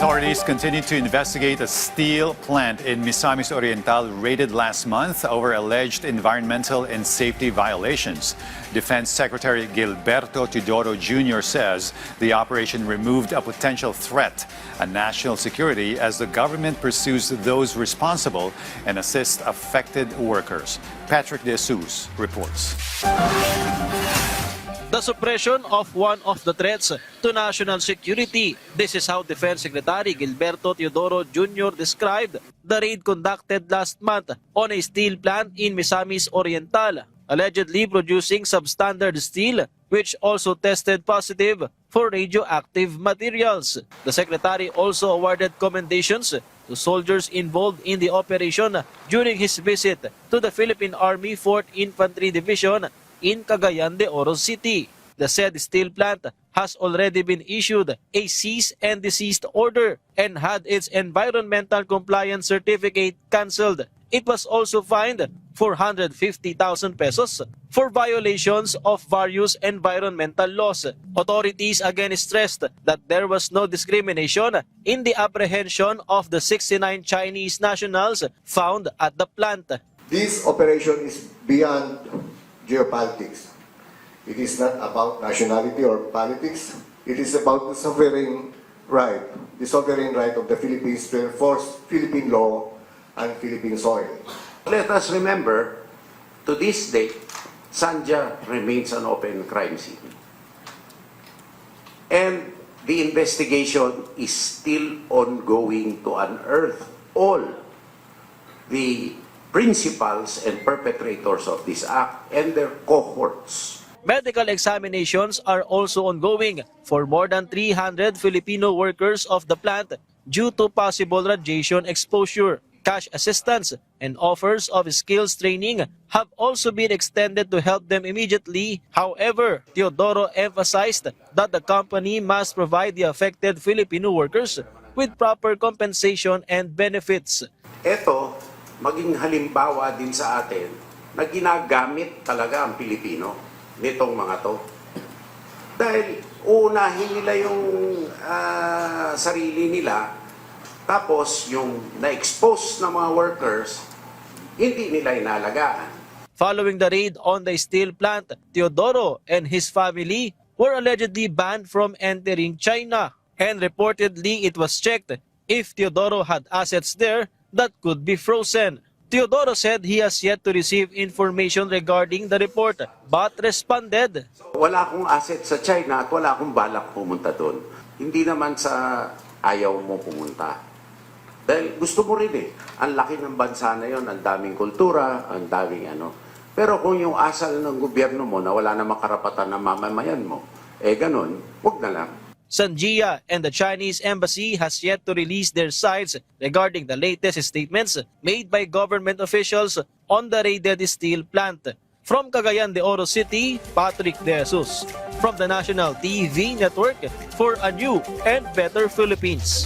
Authorities continue to investigate a steel plant in Misamis Oriental raided last month over alleged environmental and safety violations. Defense Secretary Gilberto Teodoro Jr. says the operation removed a potential threat on national security as the government pursues those responsible and assists affected workers. Patrick De Jesus reports. The suppression of one of the threats to national security. This is how Defense Secretary Gilberto Teodoro Jr. described the raid conducted last month on a steel plant in Misamis Oriental, allegedly producing substandard steel, which also tested positive for radioactive materials. The Secretary also awarded commendations to soldiers involved in the operation during his visit to the Philippine Army 4th Infantry Division in Cagayan de Oro City. The said steel plant has already been issued a cease and desist order and had its environmental compliance certificate cancelled. It was also fined 450,000 pesos for violations of various environmental laws. Authorities again stressed that there was no discrimination in the apprehension of the 69 Chinese nationals found at the plant. This operation is beyond geopolitics. It is not about nationality or politics. It is about the sovereign right of the Philippines to enforce Philippine law and Philippine soil. Let us remember, to this date, Sanja remains an open crime scene. And the investigation is still ongoing to unearth all the principals and perpetrators of this act and their cohorts. Medical examinations are also ongoing for more than 300 Filipino workers of the plant due to possible radiation exposure. Cash assistance and offers of skills training have also been extended to help them immediately. However, Teodoro emphasized that the company must provide the affected Filipino workers with proper compensation and benefits. Ito, maging halimbawa din sa atin na ginagamit talaga ang Pilipino nitong mga to. Dahil uunahin nila yung sarili nila, tapos yung na-expose na mga workers, hindi nila inalagaan. Following the raid on the steel plant, Teodoro and his family were allegedly banned from entering China. And reportedly, it was checked if Teodoro had assets there that could be frozen. Teodoro said he has yet to receive information regarding the report, but responded. Wala akong asset sa China at wala akong balak pumunta doon. Hindi naman sa ayaw mo pumunta. Dahil gusto mo rin eh. Ang laki ng bansa na yon, ang daming kultura, ang daming ano. Pero kung yung asal ng gobyerno mo na wala na makarapatan na mamamayan mo, ganun, wag na lang. Sanjia and the Chinese embassy has yet to release their sides regarding the latest statements made by government officials on the raided steel plant. From Cagayan de Oro City, Patrick De Jesus. From the National TV Network for a new and better Philippines.